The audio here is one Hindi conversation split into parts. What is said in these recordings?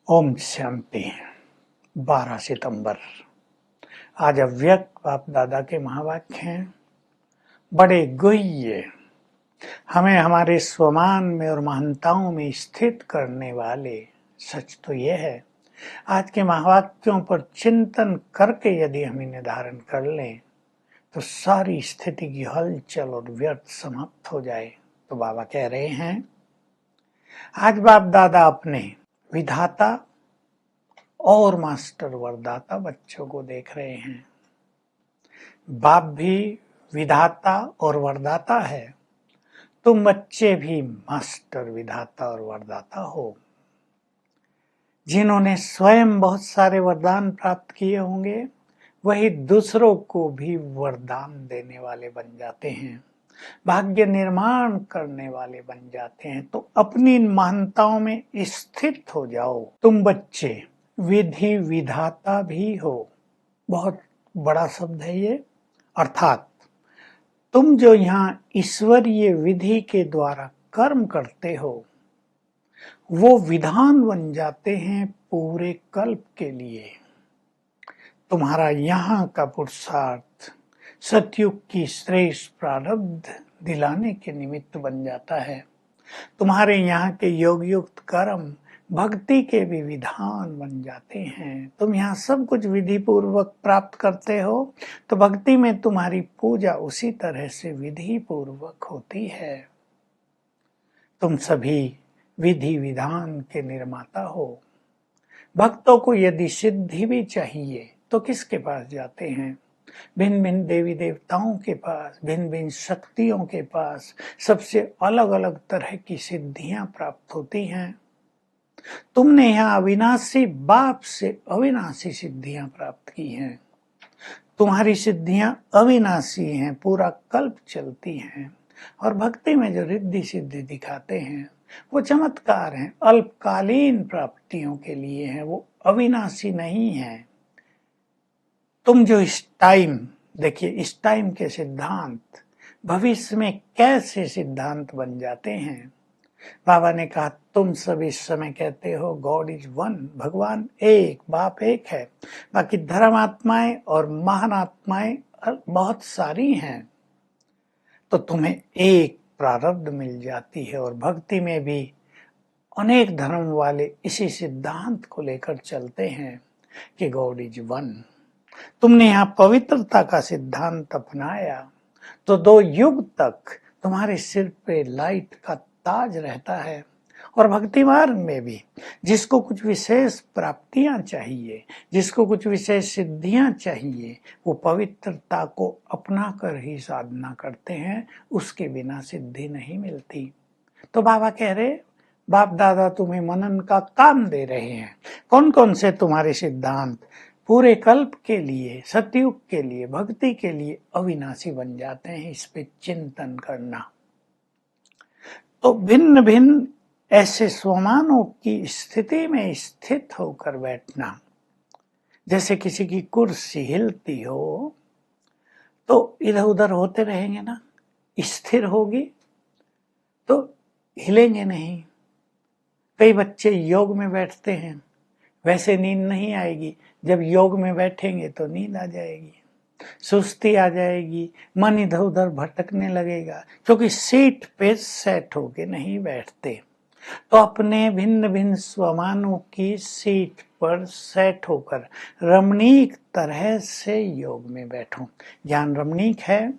ओम शांति। 12 सितंबर। आज अव्यक्त बाप दादा के महावाक्य हैं, बड़े गुह्य, हमें हमारे स्वमान में और महानताओं में स्थित करने वाले। सच तो यह है, आज के महावाक्यों पर चिंतन करके यदि हम इन्हें धारण कर लें तो सारी स्थिति की हलचल और व्यर्थ समाप्त हो जाए। तो बाबा कह रहे हैं, आज बाप दादा अपने विधाता और मास्टर वरदाता बच्चों को देख रहे हैं। बाप भी विधाता और वरदाता है, तुम बच्चे भी मास्टर विधाता और वरदाता हो। जिन्होंने स्वयं बहुत सारे वरदान प्राप्त किए होंगे वही दूसरों को भी वरदान देने वाले बन जाते हैं, भाग्य निर्माण करने वाले बन जाते हैं। तो अपनी इन महानताओं में स्थित हो जाओ। तुम बच्चे विधि विधाता भी हो। बहुत बड़ा शब्द है ये। अर्थात तुम जो यहाँ ईश्वरीय विधि के द्वारा कर्म करते हो वो विधान बन जाते हैं पूरे कल्प के लिए। तुम्हारा यहाँ का पुरुषार्थ सतयुग की श्रेष्ठ प्रारब्ध दिलाने के निमित्त बन जाता है। तुम्हारे यहाँ के योग युक्त कर्म भक्ति के भी विधान बन जाते हैं। तुम यहाँ सब कुछ विधि पूर्वक प्राप्त करते हो तो भक्ति में तुम्हारी पूजा उसी तरह से विधि पूर्वक होती है। तुम सभी विधि विधान के निर्माता हो। भक्तों को यदि सिद्धि भी चाहिए तो किसके पास जाते हैं? भिन्न भिन्न देवी देवताओं के पास, भिन्न भिन्न शक्तियों के पास सबसे अलग अलग तरह की सिद्धियां प्राप्त होती हैं। तुमने यहाँ अविनाशी बाप से अविनाशी सिद्धियां प्राप्त की हैं। तुम्हारी सिद्धियां अविनाशी हैं, पूरा कल्प चलती हैं। और भक्ति में जो रिद्धि सिद्धि दिखाते हैं वो चमत्कार हैं, अल्पकालीन प्राप्तियों के लिए हैं, वो अविनाशी नहीं है। तुम जो इस टाइम, देखिए इस टाइम के सिद्धांत भविष्य में कैसे सिद्धांत बन जाते हैं। बाबा ने कहा तुम सब इस समय कहते हो गॉड इज वन, भगवान एक, बाप एक है, बाकी धर्मात्माएं और महान आत्माएं बहुत सारी हैं। तो तुम्हें एक प्रारब्ध मिल जाती है और भक्ति में भी अनेक धर्म वाले इसी सिद्धांत को लेकर चलते हैं कि गॉड इज वन। तुमने यहाँ पवित्रता का सिद्धांत अपनाया तो 2 युग तक तुम्हारे सिर पे लाइट का ताज रहता है। और भक्ति मार्ग में भी जिसको कुछ विशेष प्राप्तियां चाहिए, जिसको कुछ विशेष सिद्धियां चाहिए, वो पवित्रता को अपना कर ही साधना करते हैं, उसके बिना सिद्धि नहीं मिलती। तो बाबा कह रहे, बाप दादा तुम्हें मनन का काम दे रहे हैं। कौन कौन से तुम्हारे सिद्धांत पूरे कल्प के लिए, सतयुग के लिए, भक्ति के लिए अविनाशी बन जाते हैं, इस पे चिंतन करना। तो भिन्न भिन्न ऐसे स्वमानों की स्थिति में स्थित होकर बैठना। जैसे किसी की कुर्सी हिलती हो तो इधर उधर होते रहेंगे ना, स्थिर होगी तो हिलेंगे नहीं। कई बच्चे योग में बैठते हैं, वैसे नींद नहीं आएगी, जब योग में बैठेंगे तो नींद आ जाएगी, सुस्ती आ जाएगी, मन इधर उधर भटकने लगेगा, क्योंकि सीट पे सेट होके नहीं बैठते। तो अपने भिन्न भिन्न स्वमानों की सीट पर सेट होकर रमणीक तरह से योग में बैठो। ज्ञान रमणीक है,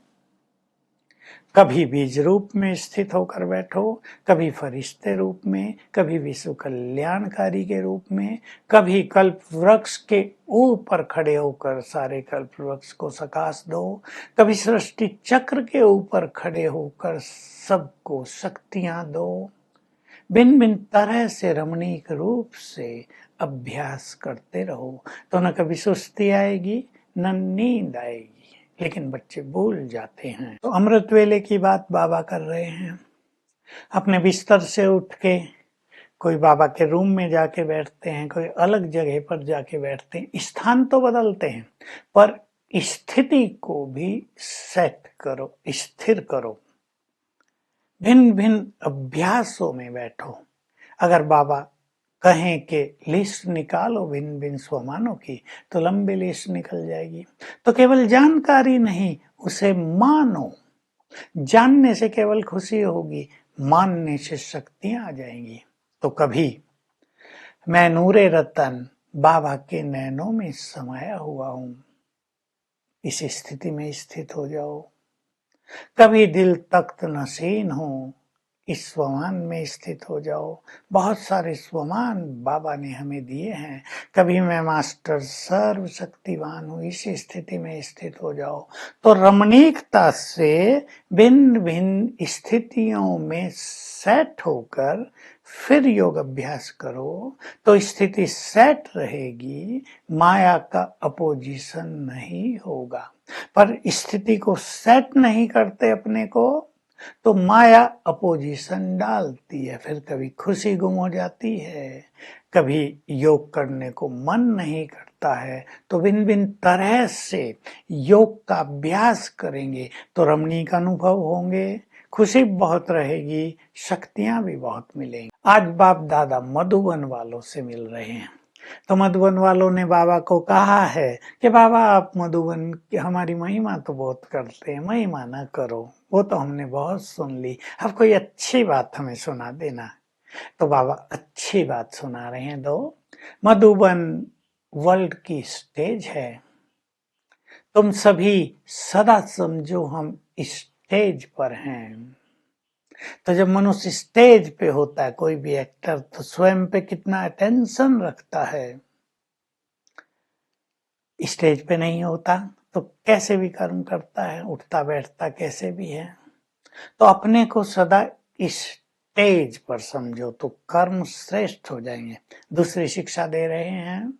कभी बीज रूप में स्थित होकर बैठो, कभी फरिश्ते रूप में, कभी विश्व कल्याणकारी के रूप में, कभी कल्प वृक्ष के ऊपर खड़े होकर सारे कल्प वृक्ष को सकाश दो, कभी सृष्टि चक्र के ऊपर खड़े होकर सबको शक्तियां दो। भिन्न भिन्न तरह से रमणीक रूप से अभ्यास करते रहो तो न कभी सुस्ती आएगी न नींद आएगी। लेकिन बच्चे भूल जाते हैं। तो अमृत वेले की बात बाबा कर रहे हैं। अपने बिस्तर से उठ के कोई बाबा के रूम में जाके बैठते हैं, कोई अलग जगह पर जाके बैठते हैं। स्थान तो बदलते हैं पर स्थिति को भी सेट करो, स्थिर करो। भिन्न भिन्न अभ्यासों में बैठो। अगर बाबा कहें कि लिस्ट निकालो भिन्न भिन्न स्वमानों की, तो लंबी लिस्ट निकल जाएगी। तो केवल जानकारी नहीं, उसे मानो। जानने से केवल खुशी होगी, मानने से शक्तियां आ जाएंगी। तो कभी मैं नूरे रतन बाबा के नैनों में समाया हुआ हूं, इस स्थिति में स्थित हो जाओ। कभी दिल तख्त नशीन हो, इस स्वमान में स्थित हो जाओ। बहुत सारे स्वमान बाबा ने हमें दिए हैं। कभी मैं मास्टर सर्वशक्तिवान हूँ, इस स्थिति में स्थित हो जाओ। तो रमणीकता से भिन्न भिन्न स्थितियों में सेट होकर फिर योग अभ्यास करो, तो स्थिति सेट रहेगी, माया का अपोजिशन नहीं होगा। पर स्थिति को सेट नहीं करते अपने को, तो माया अपोजिशन डालती है। फिर कभी खुशी गुम हो जाती है, कभी योग करने को मन नहीं करता है। तो भिन्न भिन्न तरह से योग का अभ्यास करेंगे तो रमणीक अनुभव होंगे, खुशी बहुत रहेगी, शक्तियां भी बहुत मिलेंगी। आज बाप दादा मधुबन वालों से मिल रहे हैं। तो मधुबन वालों ने बाबा को कहा है कि बाबा आप मधुबन की हमारी महिमा तो बहुत करते हैं, महिमा ना करो, वो तो हमने बहुत सुन ली, अब कोई अच्छी बात हमें सुना देना। तो बाबा अच्छी बात सुना रहे हैं। दो मधुबन वर्ल्ड की स्टेज है, तुम सभी सदा समझो हम स्टेज पर हैं। तो जब मनुष्य स्टेज पे होता है, कोई भी एक्टर, तो स्वयं पे कितना अटेंशन रखता है। स्टेज पे नहीं होता तो कैसे भी कर्म करता है, उठता बैठता कैसे भी है। तो अपने को सदा स्टेज पर समझो तो कर्म श्रेष्ठ हो जाएंगे। दूसरी शिक्षा दे रहे हैं,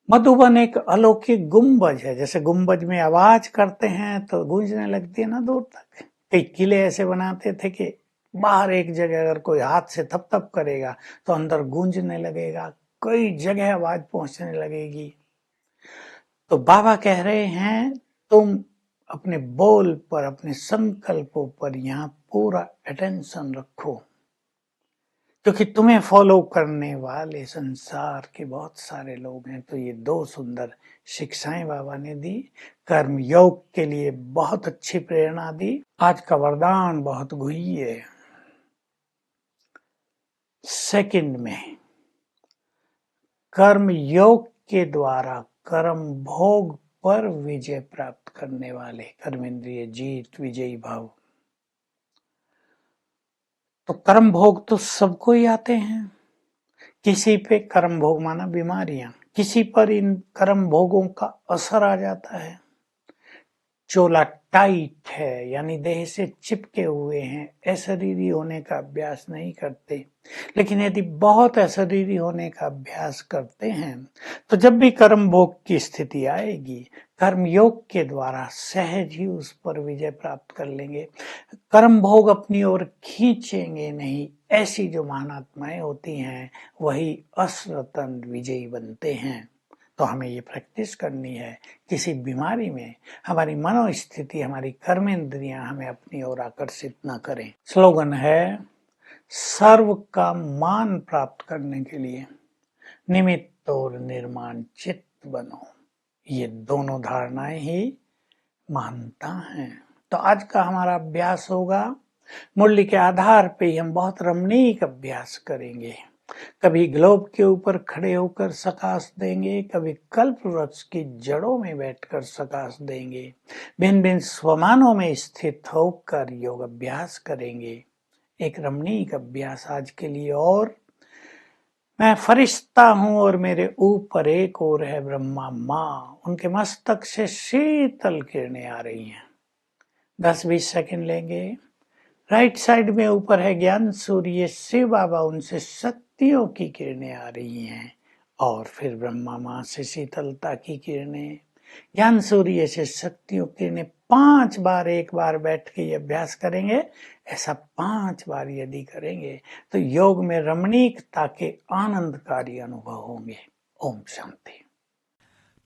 मधुबन एक अलौकिक गुंबज है। जैसे गुंबज में आवाज करते हैं तो गूंजने लगती है ना दूर तक। कई किले ऐसे बनाते थे कि बाहर एक जगह अगर कोई हाथ से थप थप करेगा तो अंदर गूंजने लगेगा, कई जगह आवाज पहुंचने लगेगी। तो बाबा कह रहे हैं तुम अपने बोल पर, अपने संकल्पों पर यहाँ पूरा अटेंशन रखो, क्योंकि तुम्हें फॉलो करने वाले संसार के बहुत सारे लोग हैं। तो ये दो सुंदर शिक्षाएं बाबा ने दी, कर्म योग के लिए बहुत अच्छी प्रेरणा दी। आज का वरदान बहुत गुही है। सेकंड में कर्म योग के द्वारा कर्म भोग पर विजय प्राप्त करने वाले, कर्मेंद्रिय जीत, विजयी भाव। तो कर्म भोग तो सबको ही आते हैं। किसी पे कर्म भोग माना बीमारियां, किसी पर इन कर्म भोगों का असर आ जाता है। चोला टाइट है, यानी देह से चिपके हुए हैं, अशरीरी होने का अभ्यास नहीं करते। लेकिन यदि बहुत अशरीरी होने का अभ्यास करते हैं तो जब भी कर्म भोग की स्थिति आएगी, कर्म योग के द्वारा सहज ही उस पर विजय प्राप्त कर लेंगे। कर्म भोग अपनी ओर खींचेंगे नहीं। ऐसी जो महात्माएं होती हैं वही असरतन विजयी बनते हैं। तो हमें ये प्रैक्टिस करनी है, किसी बीमारी में हमारी मनोस्थिति, हमारी कर्मेंद्रियां हमें अपनी ओर आकर्षित न करें। स्लोगन है, सर्व का मान प्राप्त करने के लिए निमित्त और निर्माण चित्त बनो। ये दोनों धारणाएं ही महानता हैं। तो आज का हमारा अभ्यास होगा, मुरली के आधार पे ही हम बहुत रमणीक अभ्यास करेंगे। कभी ग्लोब के ऊपर खड़े होकर सकाश देंगे, कभी कल्प वृक्ष की जड़ों में बैठकर सकाश देंगे, भिन्न भिन्न स्वमानों में स्थित होकर योग अभ्यास करेंगे। एक रमणीक अभ्यास आज के लिए। और मैं फरिश्ता हूं और मेरे ऊपर एक और है ब्रह्मा माँ, उनके मस्तक से शीतल किरणें आ रही हैं। 10-20 सेकंड लेंगे। राइट साइड में ऊपर है ज्ञान सूर्य शिव बाबा, उनसे शक्तियों की किरणें आ रही हैं। और फिर ब्रह्मा माँ से शीतलता की किरणें, ज्ञान सूर्य से शक्तियों की किरणें। 5 बार, एक बार बैठ के ये अभ्यास करेंगे। ऐसा 5 बार यदि करेंगे तो योग में रमणीकता के आनंदकारी अनुभव होंगे। Om Shanti.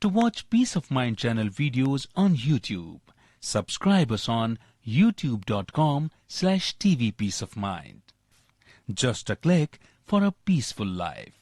To watch Peace of Mind channel videos on YouTube, subscribe us on youtube.com/tvpeaceofmind. Just a click for a peaceful life.